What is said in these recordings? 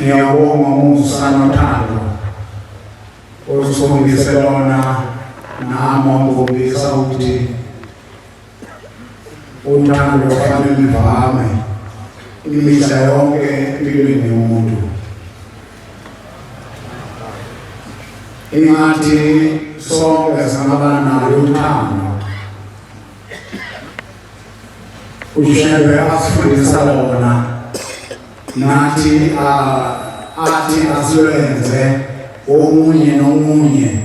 Ngiyabonga Musana Thando osifundise lona nami wangikhombisa ukuthi uthando lufanele livame imihla yonke empilweni yomuntu. Ingathi sonke singaba nalo uthando. Ushebe asifundisa lona nathi athi asilwenze omunye nomunye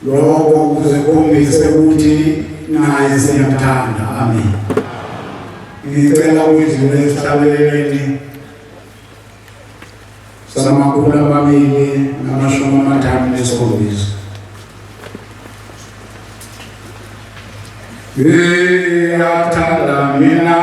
lokho ukuze khombise ukuthi naye siyamthanda. Amen. Ngicela ukudlula esihlabeleleni samakhulu 257. Ngiyathanda mina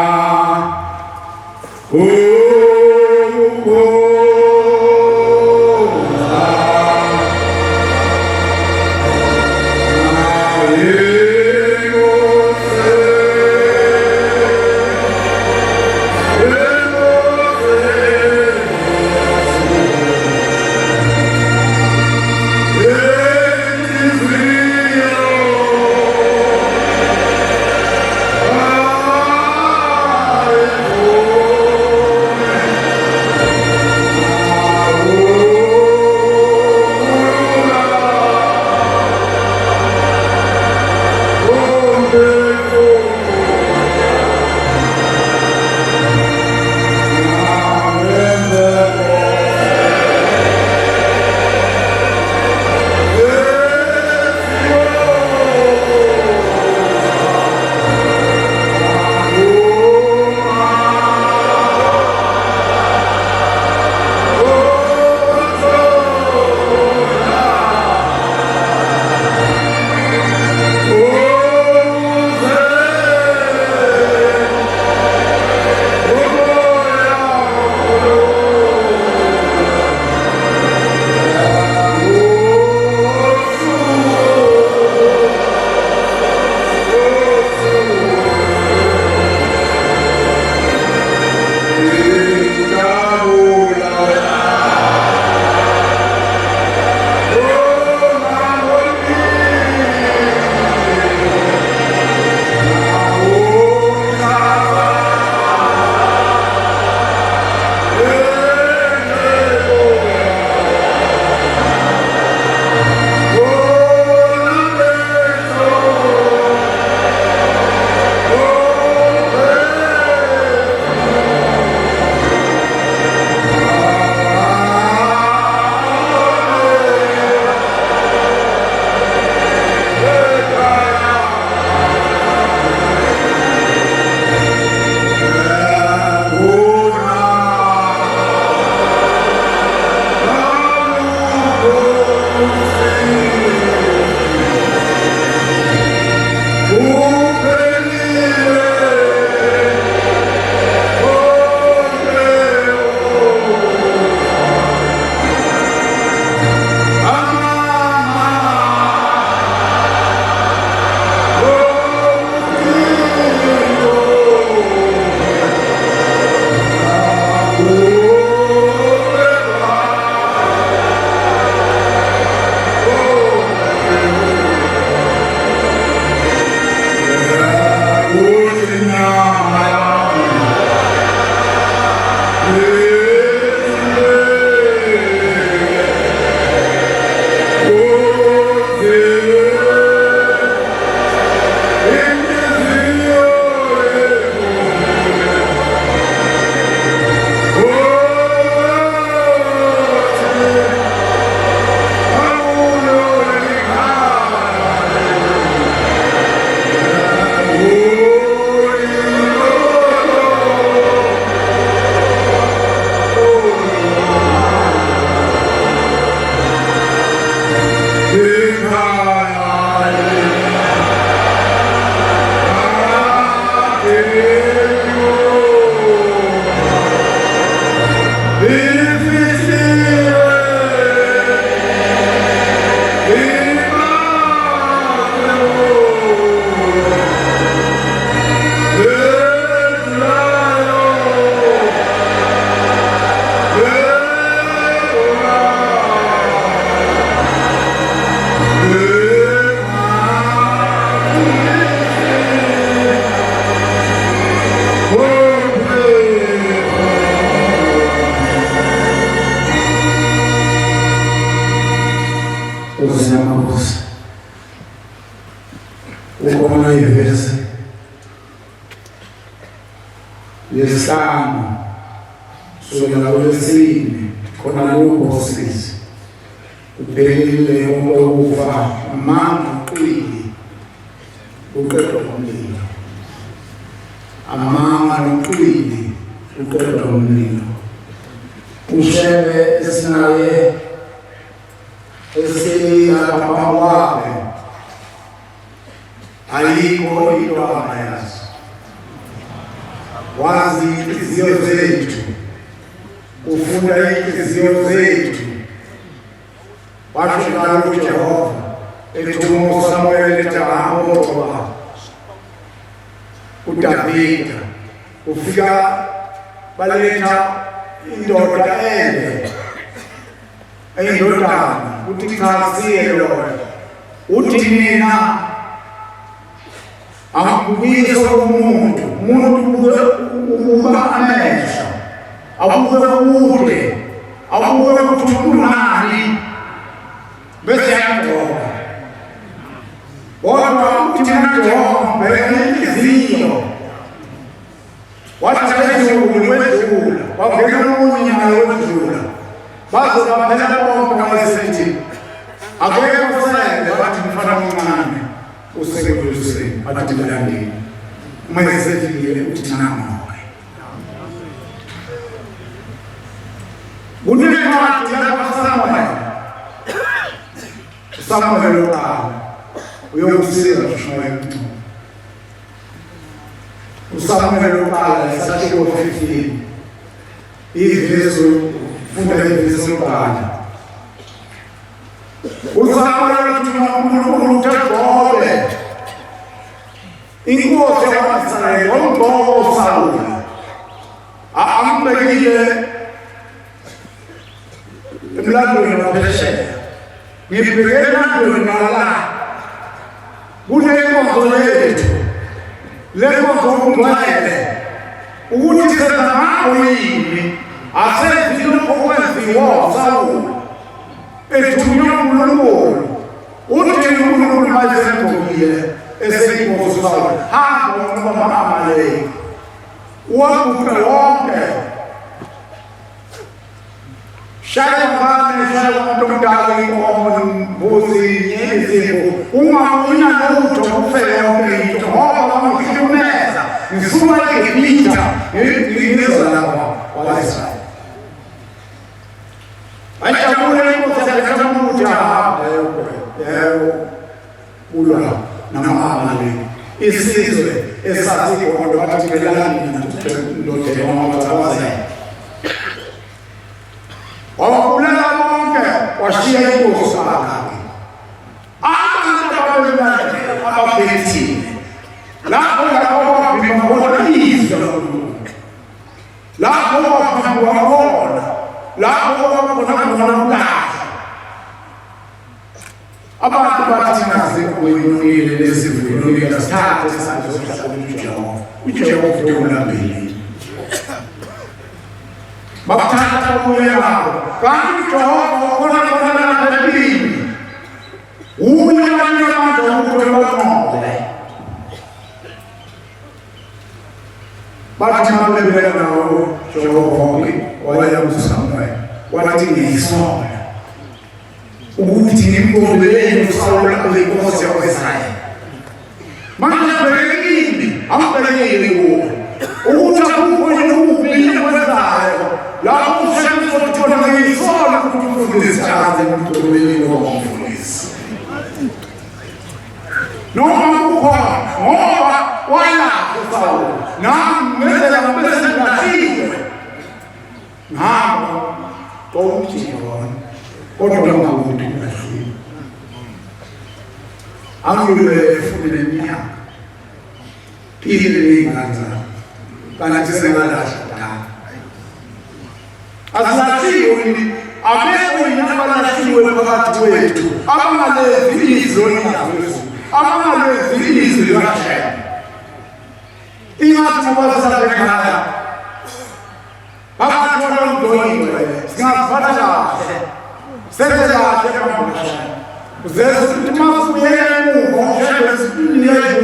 ngolwesihlanu kusukela ngolwesine khona lokho ubhekile ukufa amanga uqili uqedwa umlilo amanga uqili uqedwa umlilo ushebe esinaye esiyapha wakhe ayikho into amayazi wazi inhliziyo zethu ufunda inhliziyo zethu washo njalo uJehova ethuma uSamuel eTabamoba uDavida ufika baletha indoda indodana uthi cha siyelo uthi mina akubuyisa umuntu uba amehlo abuke kude abuke ukuthi unani bese yaqoqa kodwa uthi mina Jehova bheka inhliziyo wathatha ukwedlula wabheka unyaka wedlula baze baphela bonke abasethi akekho kusele bathi mfana omncane usekuseni bathi mlandeni mayesethile uthi nama kunencwadi lapha Samuel oqala uyomsiza uShmuel uSamuel oqala isakhiwo 15 ivezo funda ivezo oqala uSamuel uthi uNkulunkulu uThixo inkosi yakwaIsrayeli wamgcoba uSawuli ambekile emlandweni waphesheya ngibhekele emlandweni wala kunenkonzo yethu lenkonzo ungcwele ukuthi senamapho yini asenzile okwenziwa uSawuli ethunywa uNkulunkulu uthi uNkulunkulu mayesengcokile eseyinkosi uSawuli hamba unqoba ama-Amaleki uwabuke wonke shaya umuntu omdala inkomo imbuzi izimvu ungabunya lutho ufele yonke into ngoba bamhlukumeza ngifuna ngiphinda ngizwe lapha wala-Israyeli ayijabule inkosi yakhetha umuntu ahamba yebo ulwa nama-Amaleki isizwe esasikhona bathi belani nodekamabathabazela wababulala bonke washiya inkosi akhe abantu abaphethile lapho kwabima khona izwi laNkulunkulu lapho kwaphambuka khona lapho kwakhona ulaka abantu bathi nasekuyonile lesivuno likasithathe esizoshlalela uJehova uThulambili bakuthatha kuye lapho kanti uJehova khona lapha empini uye abanye abantu baqobe bathi mabebela nawo Jehova waya kuSamuel wathi ngiyisona ukuthi ngimgobelele uSawuli inkosi yakwa-Israyeli manje bhekile ambhekile kuwo ukuthi akukho ukubili kwenzayo lapho uShemsa uthona ngiyisona ukuthi umfundisi aze ngimgobelele ngomfundisi noma kukhona ngoba walapho uSawuli nami ngenzela ngibese ngasiwe ngihamba komjingo kodwa ungakuthi ungahluli angilwe efune neminyaka phile inganza kanti sengalahla asilahliwe abekho inyabalahliwe phakathi kwethu abangalezi izwi likaZulu abangalezi izwi likaShem ingathi ngoba sisabekhaya bakathola umdoliwe singaziphatha kahle senze kahle kwamanje uzeze ukuthi masibuyele emuva ushebe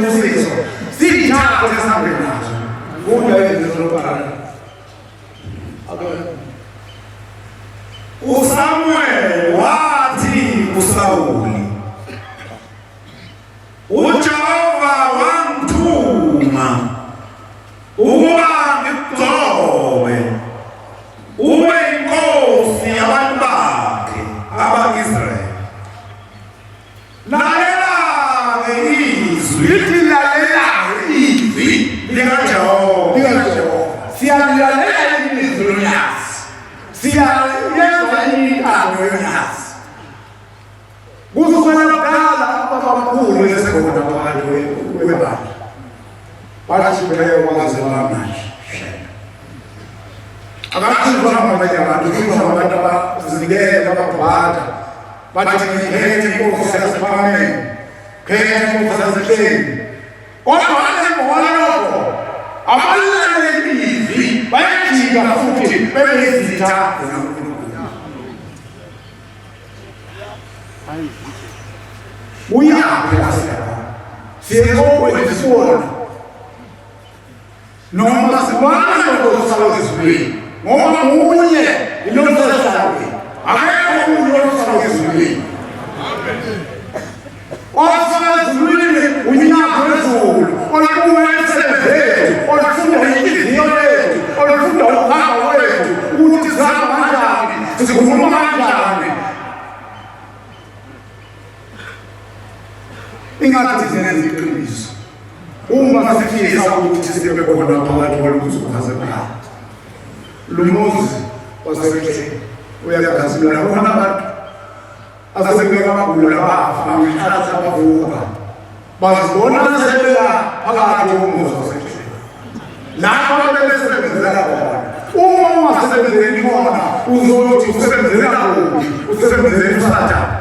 usizo sithathe esihambeni nazo funda izinto zokuqala uSamuel wathi kuSawuli, uJehova wamthuma ukuba ngikugcobe ube inkosi yabantu bakhe abakwa-Israyeli. Lalela-ke izwi, lithi lalela-ke izwi likaJehova. Siyalilalela ilizwi lonyasi, siyayenza intando yonyasi. Kusukela kudala abamkhulu esekhona phakathi kwebandla bathi bayakwazi bamanje. Akathizwa ngabanye abantu, kuthizwa abantu abazinikela ababhada bathi ngikhethe inkosi yasephalamende, khethe inkosi yasehleni. Kodwa emva lokho abalaleli ilizwi bayajika futhi bebezitha uyaphi lasekhona siyekokweni sibona noma sibona lokho ezulwini ngoba munye ilonsasawe akekho munye olosala ezulwini. Osala ezulwini unyaka wezulu olubuyeselethu olufunda inhliziyo yethu olufunda ukhamba wethu ukuthi sihamba kanjani, sikhuluma kanjani. Ingathi zenza iqiniso uma sifisa ukuthi sibe khona phakathi kwalokuzukhazephana. Lumuzi wasekhaya uyakazimela khona abantu asebeka abagula bafa ngithatha abavuka bazibona sebela phakathi komuzi wasekhaya lapho bebesebenzela khona. Uma ungasebenzeli khona uzothi usebenzela kuphi, usebenzela uSathane.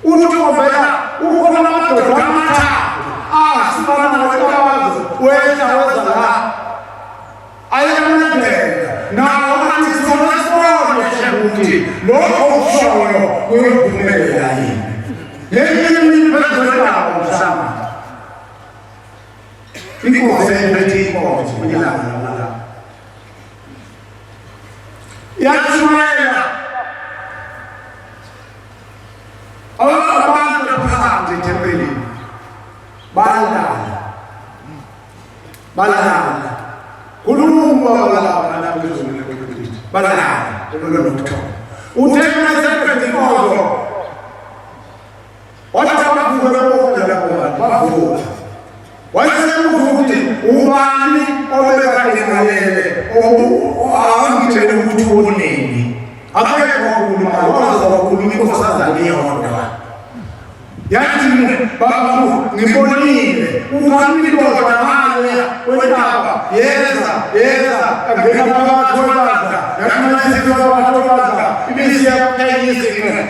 Uthi ubela ukhona amadoda amathathu asibana nokwazi wena weza la ayamlandela nawo athi sibona ukuthi lokho kushoyo kuyophumelela yini. Yini imiphendulelo msama inkosi ethi inkosi uyilanga la yathumela abantu phakathi ethempelini balala kulungu balala phezulu kwePhilipi balala kulokutho uthemba sePhentekoste wathi abavuka bonke lapho bavuka wayesemuthi ubani obekade angitshele ukuthi uboneni akekho ukhuluma waza wakhuluma inkosazana iyodwa yathi baba ngibonile ungamlidodwa ngale wentaba yeza angena phakathi kwebandla yakumasiza abathokaza ibisi yaphayisa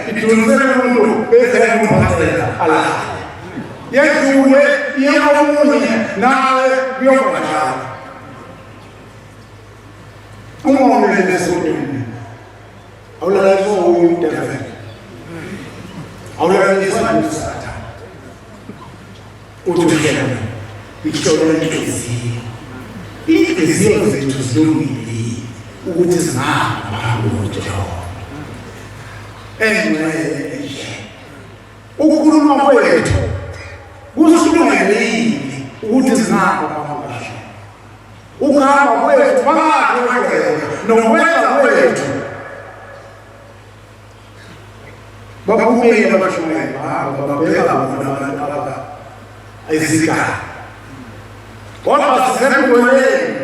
idunisele umuntu bese umphathela ala yedlule yemunye nawe kuyobonakala umomele lesodini awulalisa uyintefeke awulalisa uSathane uthukela ihlolo inhliziyo zethu zilungile ukuthi singahamba ngoJehova engcwele ukukhuluma kwethu kusilungile ukuthi singahamba ngoJehova. Ukuhamba kwethu phakathi nokwenza kwethu baphumile abashayeli babheka bona abantu ayizikala kodwa sisemgweleni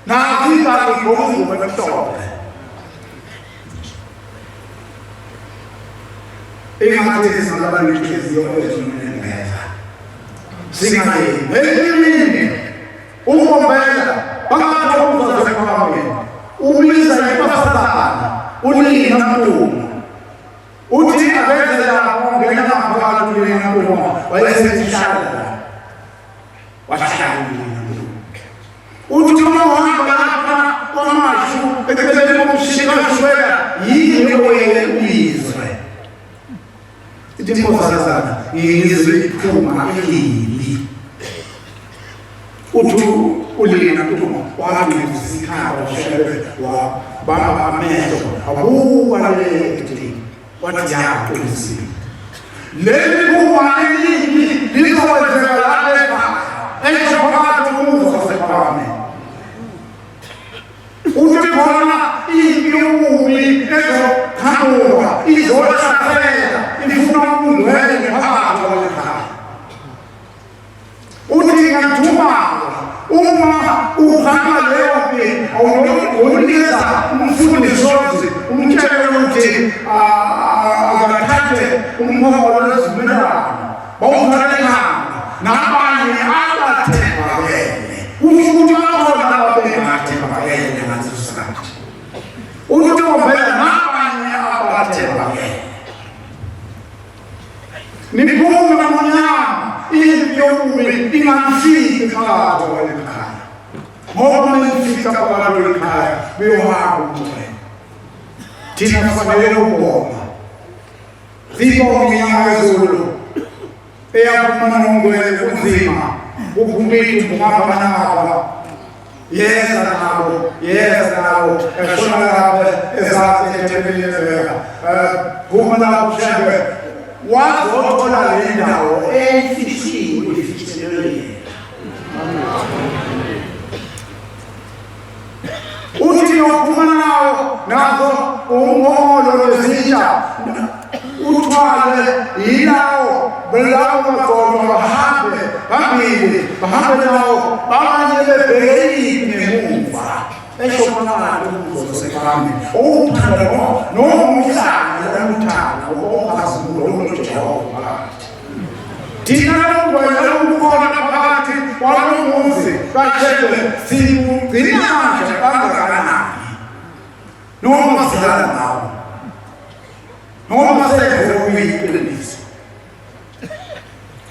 nafika ngibonga emhlophe ingathi singabanenhliziyo ezinengeza singayi umombela phakathi kokuzasekhaya ubiza iPastor unina mntu uthi abenzela ngena phakathi unina mntu wayesehlala wahlala uthi uhamba lapha kwamashu eceleni komshika shwela yini oyelizwe ithi inkosazana ngizwe iphuma elibi uthi ulina mntu waqinisa isikhathi ushebe wabamba amehlo abuka le wathi yaqinisile leli kuba elini lizokwenzeka lapha ekhaya umuzi wasephakame uthi khona impiyumi ezoqhamuka izohlasela ifuna ukungena phakathi kwalekhaya uthi ngathuma uma uhamba leyo mpilo awunikeza umfundisozi umtshele ukuthi akathathe umholo lezimelano bawuthalela nabanye abathembakele kusho ukuthi bakhona ababengathembakele ngaleso sikhathi uthi ubheka nabanye abathembakele niphume kamunyama impiyumi ingafiki phakathi kwalekhaya ngoba mayifika phakathi kwalekhaya beyohamba umoya thina kufanele ukubonga sibonge inyanga yezulu eyaphuma nongwele kunzima uphumile ngapha nangapha yeza nawo eshona lapha ezathi ethebelezeka phuma lapho shebe wazothola le ndawo efihliwe uthi uphuma nazo umholo lezitsha uthwale yilawo belawo magogo bahambe nawo bamanye bebhekile ngemuva eshonakala umvuzo sekhami uthando nomhlanga lomthanda ophazulu loJehova thina ngwele ukukhona phakathi kwalomuzi kaThebe sigcina nje kangakanani noma sidlala nawo noma senze uyiqiniso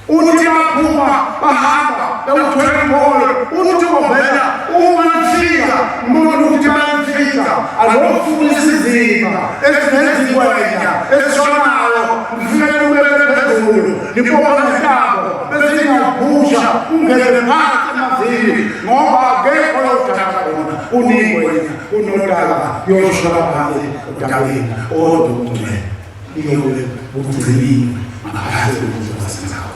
uthi baphuma bahamba bewuthwele umholo uthi ubheka uma nifika umuntu uthi bayafika alofuna isizinga esinezingwenya esishonayo mfike ubele phezulu nibona ngabo bese ngiyabhusha ungene phansi emazini ngoba akekho yodala khona uningwenya unodala yoshona phansi odabeni odumule iyole ukugcina ngaphansi kokuzenza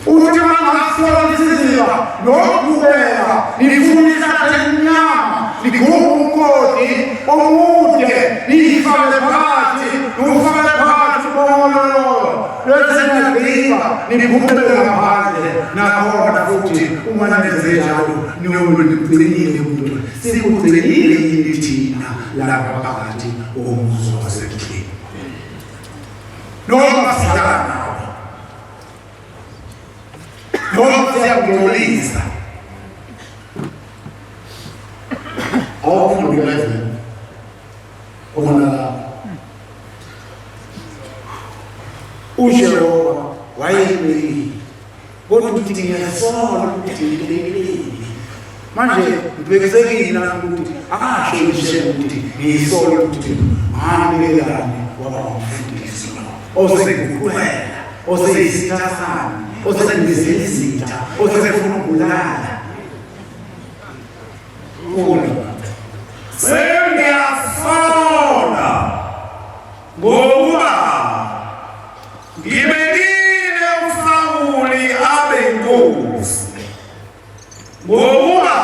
uthi mangasola isiziba nokubeka nifundisa enyama nigumu umkoti omude nifake phakathi nufake phakathi bomololo lwesinagriba niphumele ngaphandle nakhona futhi uma nenze njalo niwugcinile umuntu sikugcinile yini thina lapha phakathi omuzi wasekhaya noma sidlala noma siyangcolisa awufuna ukwenza ona uJehova wayebeli kodwa uthi ngiyasola ukuthi ngileleli manje ngibhekisekile ukuthi akasho uJehova ukuthi ngiyisola ukuthi nganikelani wabafundisi osekukhwela oseyisithasana osengizizitha osefuna ukubulala sengiyasola ngoba ngibekile uSawuli abe inkosi ngoba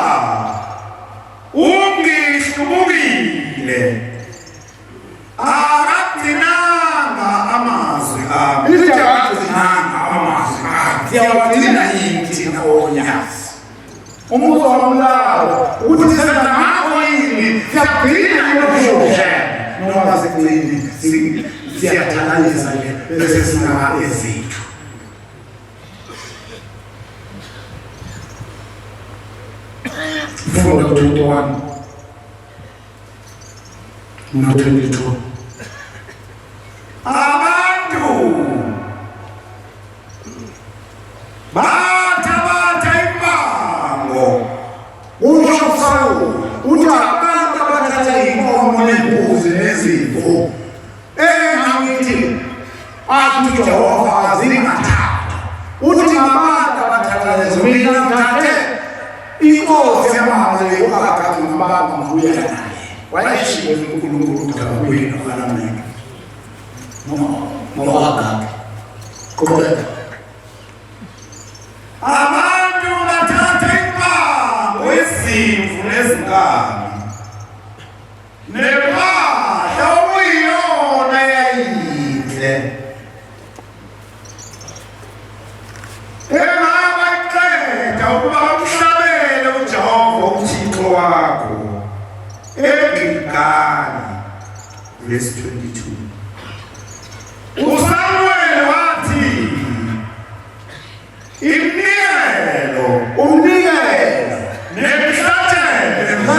ungihlukile akagcinanga amazwi ami siyawagcina yini thina onyasi umuzi wamulawo ukuthi senza ngakho yini siyagcina yokusho noma sigcine siyathalalisa bese sinaka ezithu Funda 21 na 22 abantu batha impango usho Sawuli uthi abantu abathatha inkomo nembuzi nezimvu engawithi athi uJehova azingathatha uthi abantu abathatha lezo mina ngithathe inkosi yama wakati mbaba mbuya naye wayishilo uNkulunkulu kakhulu kwalamanye ngoba kubeka abantu bathatha impango izimvu nezingane nepahla okuyiyona yayinhle engabayiceda ukuba umhlabele uJehova uThixo wakho eGilgali verse 22 uSamuel wathi imnikelo nemihlatshelo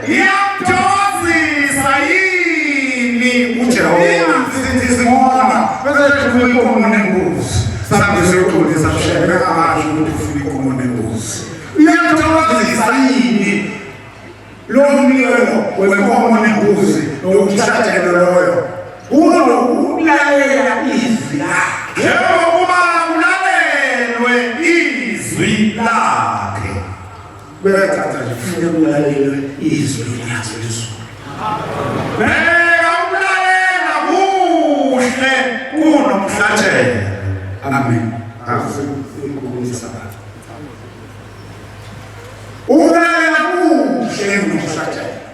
iyamthokozisa yini uJehova sithi singona bese ikumo nembuzi sabe sokuthi sashebe amasho ukuthi ikumo nembuzi iyamthokozisa yini lo mnikelo wenkomo nembuzi nokuhlatshelo loyo ulo ulalela izwi lakhe njengoba ulalelwe izwi lakhe bekathatha nje kufuneka ulalelwe izwi lakhe lezulu beka ukulalela kuhle kunomhlatshelo amen akusikhulisa ukulalela kuhle kunomhlatshelo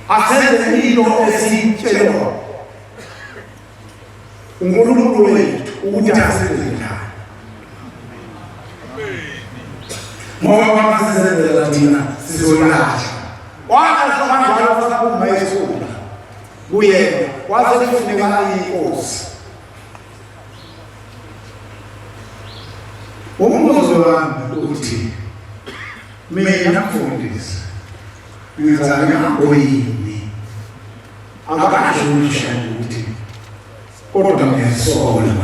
asenze into esitshelwa uNkulunkulu wethu ukuthi asenze njani ngoba masizenzela thina sizolahla wakasho kanjalo saphuma esifunda kuyena wase kufuneka inkosi umbuzo wami uthi mina mfundisi ngizalana oyini akasho umshado ukuthi kodwa ngiyasola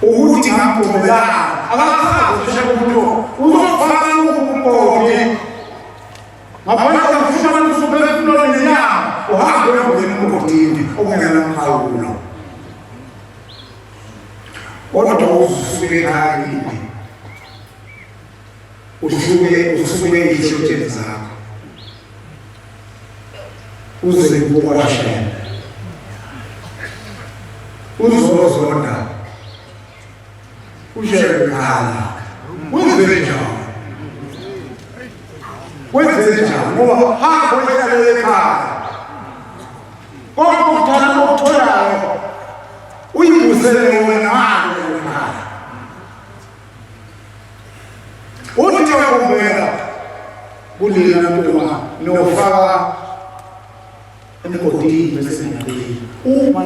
ukuthi ngaphumelana akasazi umshado ukuthi uzofaka ukumpoti ngaphandle kokufuna ukuphefumula nenyama uhambe uyongena emgodini okungena umkhawulo kodwa usuke ekhaya usuke izitsheni zakho uze kukwashela uzozonda ushele khala wenze njani ngoba hapho ehlale ekhaya kodwa ukuthatha okutholayo uyibusele wena ngalo ekhaya uthi ukumbeka kulina ntoma nofaka emgodini bese ngabeli uma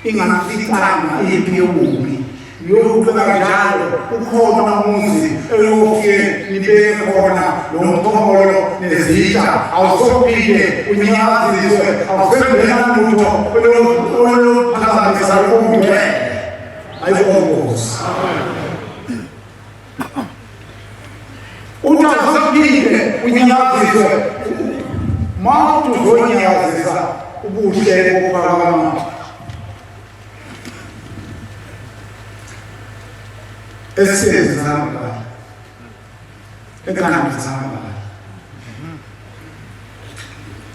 ingafikanga ipi yobubi yokubeka njalo ukhona umuzi elokufike nibeke khona nomphongolo nezitsha awusophinde unyakaziswe awusembena lutho olophazamisa lokungcwele ayibongozi uthazapinde unyakaziswe mawuthi uzonyakazisa ubuhle bokuphakama esiyezi zami ekhanda zami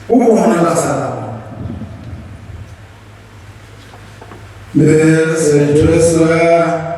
ukubona lasalabo bese twesa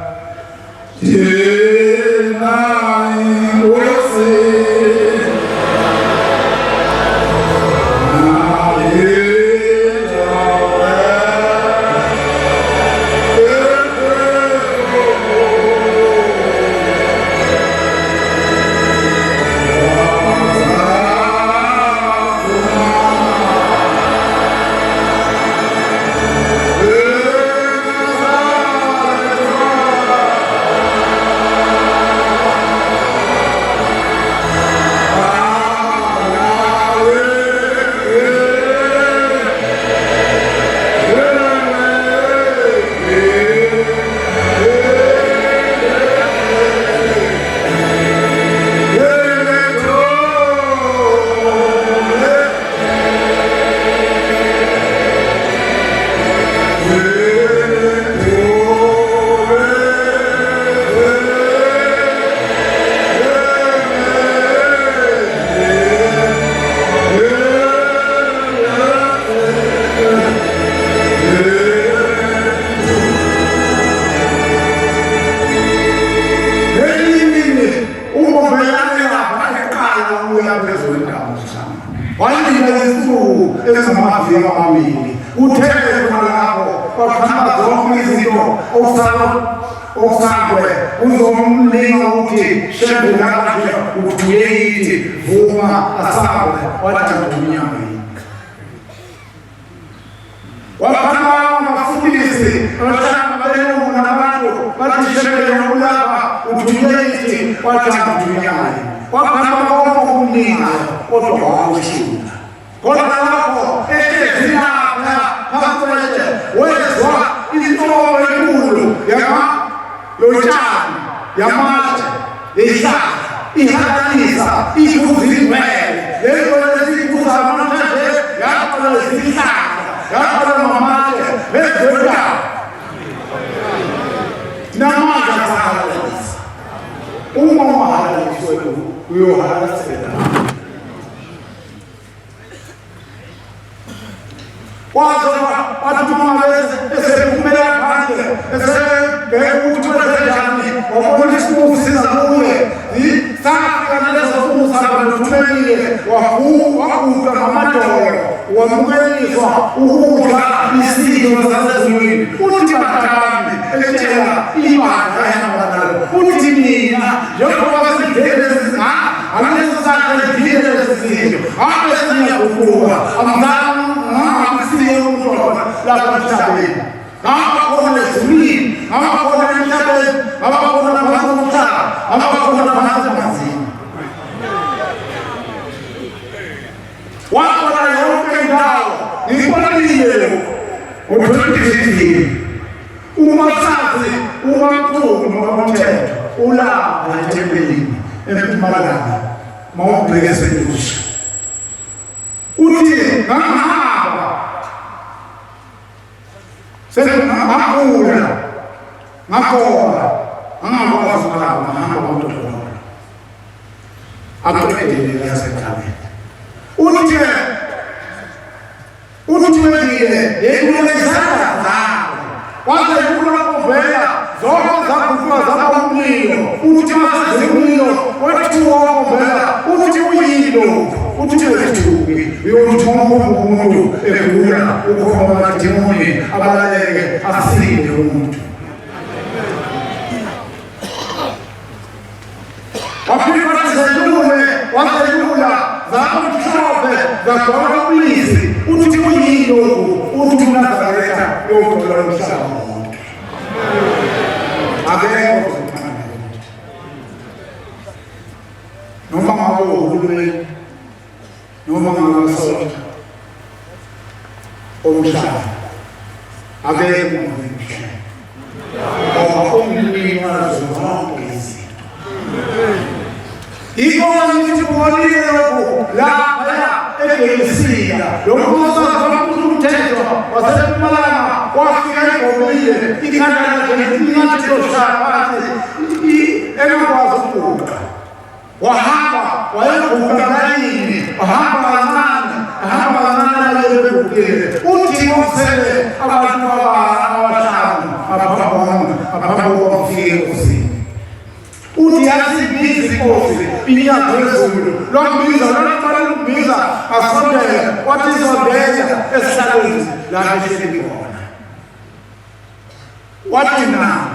phezulu entambo sana walila izinsuku ezamaviki amabili uthele khona lapho waqhamba zonke izinto okusangwe uzomlinga uthi shembula nje uthi vuma asabe wathi umnyama waqhamba amafundisi abashaka belungu nabantu bathi shembula ulapha uthi wathi umnyama waqhamba konke umlinga kodwa wawushuka kodwa lapho ehlezilapha phakathi wezwa inhloko enkulu yotshani yamatshe yehlaka ihakanisa ikuzingwele leyo lesikuza namhlanje yaqala isihlaka yaqala mamatshe bezodwa namandla sahalisa uma uhalaliswe uyohalisela wazona wathi mama esephumela phandle esebheka ukuthi wenzenjani wabona isimusiza kuye safika nalezo umusa nothumekile waguqa ngamadolo wamukeliswa ukudla isidlo zasezulwini uthi bakambi etshela ibandla yanabadala uthi mina njengoba sidlele alezo sakhe zidlile lezizidlo abesinyaguquka amsiye umntwana lapha emhlabeni abakhona ezulwini abakhona emhlabeni abakhona phansi komhlaba abakhona phansi emanzini wakhona yonke indawo ngibonile ngo-2015 umasazi umamkhulu nomthetho ulapha ethempelini empumalanga mawubheke eselusha uthi ngahamba ngakula ngakhola angakwazi ukuhamba ngahamba kodwa aqedile yasekhaya uthi wengile yekulezana waze ukula kuvela zonke zaguquka zaba umlilo uthi masaze umlilo wethuwa wakuvela uthi uyilo uthi wethuki uyothoma umuntu egula ukhoma amadimoni abaleke asinde umuntu waphinda wazelula zamhlophe zagqoka umlisi uthi uyilo uthi uNazaretha yokuthola umhlaba wonke akekho noma ngabe uhulumeni noma ngamasonto omhlaba akekho umhlaba ngoba umlimi wazo zonke izinto ikona ngisibonile lokhu lapha eGelisiya lokho umthetho waseMpumalanga wafika egobile ikhanda lakhe lingathi loshaphathi engakwazi ukuguqa wahamba wayeguqa layini wahamba kancane lebegugile uthi wosele abantu abahlanu abaphambi kwamfike enkosini uthi yasibiza inkosi inyaphezulu lombiza lokubiza asondele wathi sondela esihlalweni la ehleli khona wathi na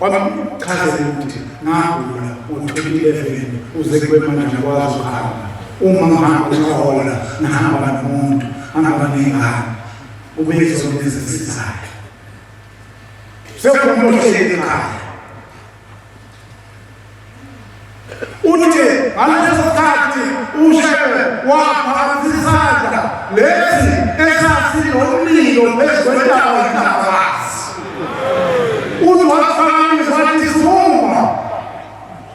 wamchazela ukuthi ngagula u-2011 uze kwemanje akwazi ukuhamba uma ngihamba uyahola ngihamba nomuntu hamba nengane ubuye zonke ezisizayo sekumuntu ohleli ekhaya uthi ngaleso sikhathi ushebe waphansi isandla lesi esasinomlilo phezu kwentaba entabasi uthi waphakamisa wathi suma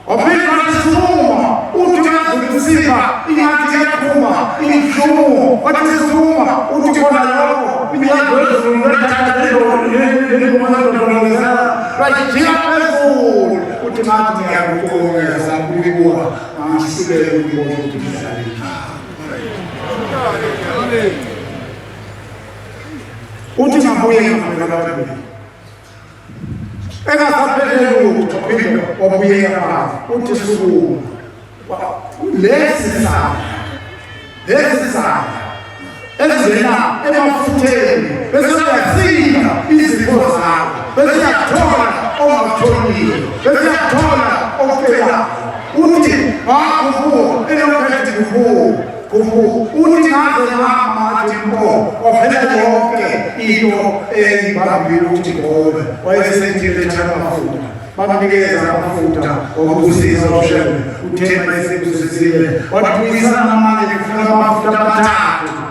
waphinda wathi suma uthi yazulisiba ingathi yaphuma inhlumo wathi suma uthi khona lokho imiyadwezulu lethathalelolelikumanadololezela lwajika phezulu uthi ngathi ngiyakukongeza kulibuka angihlulele ukubona ukuthi mhlaleni uthi ngabuye ngabekababili engasaphelele lutho phinde wabuyela phansi uthi sukuma lesi sandla ezivela emafutheni bese uyasika izifo zakho bese uyathola ongakutholiyo bese uyathola okuphelayo uthi hakubo elokhethi kubo uthi ngaze ngamathi mpo waphela yonke into engibambile ukuthi ngobe wayesethile amafuta bamnikeza amafuta okusiza ushebe uthemba esekusisile wathuyisa namanje kufuna amafuta amathathu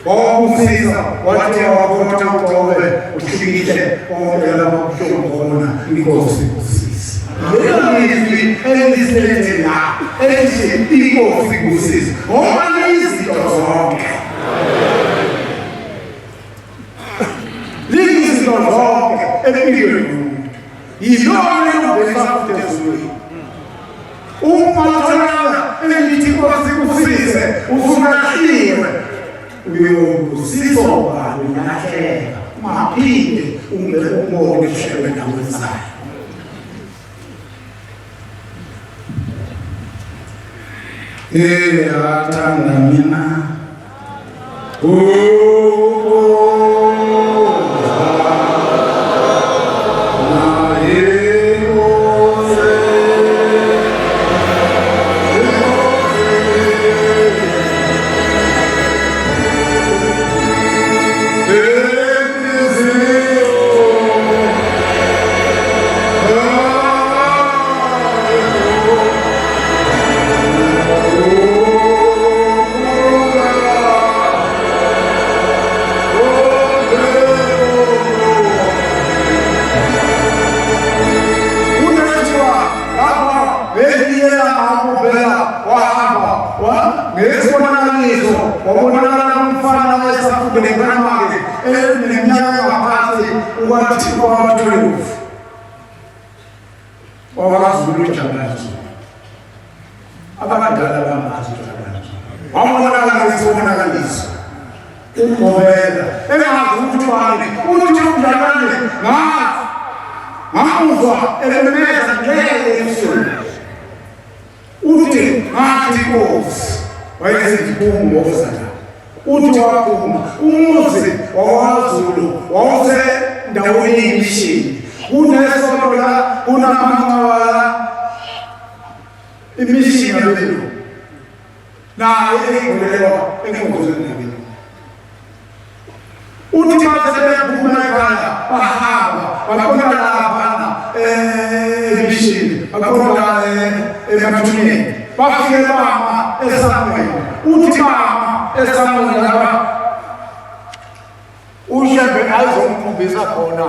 okusiza wathi wakhona uqobe uhlikile konke lapho kuhloko khona inkosi kusisa lelizwi elisethe la elithi inkosi kusisa ngoba izinto zonke izinto zonke empilweni yilona lokubesa futhi ezulwini uma utholakala elithi inkosi kusise usunahliwe uyosizwa ubani unahleka ungaphinde umbone ushebe nawenzayo athanda mina umuzi wawazulu wawuse ndaweni imishini kunesotola kunamangawala imishini yabelo naye eyigolelwa enkonzweni yabelo uthi basebephuma ekhaya bahamba baqonda laphana emishini baqonda emathuneni bafike bama esamweni uthi mama esamweni lapha ushebe azomkhombisa khona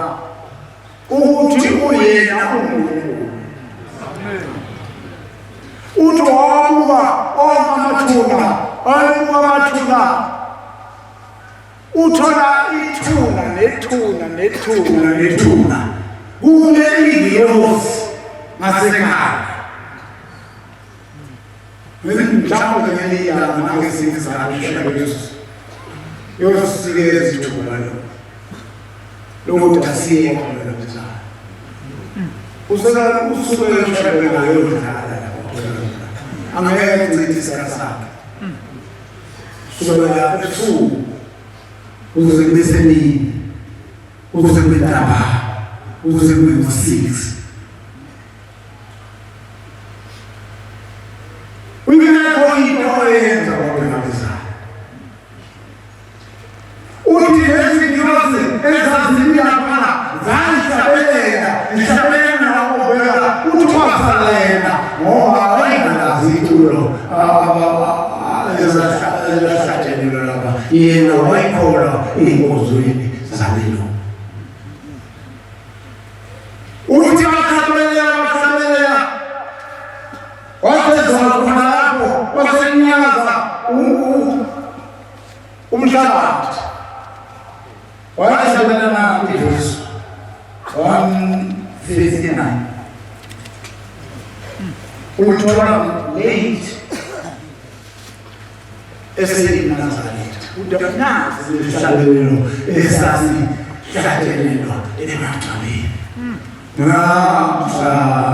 ukuthi uyena uNkulunkulu. Uthi wabuka amathuna uthola ithuna kule ingilosi ngasekhaya mhlawumbe ngeliyana nangesizathu Yesu yosikeza ithuba lokuthi asiye khona njalo usuke ushebe ngayo njalo angeke kuncedisa sakhe kusukela ebusuku ukuze kube semini ukuze kube ntaba ukuze kube ngo-6 uyingekho into oyenza ngokuhambisana uthi lezi ngiyozi ezazimiyaphala zayihlabelela nakobela uthi wasalela ngoba wayengalazi itulo ezahlatshenelwa lapha yena wayikholwa ey'nkozweni zabelo uthi bahlabelela wasezala khona lapho wasenyaza umhlabathi wayahlabelela iVesu 1:59 uthola late eseyinazaretha udafunazi isihlabelelo esasi yatenelwa emathabeni namhlayena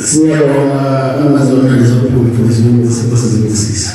Siyabonga amazwi analizwa kuphuma futhi ngizobusisa.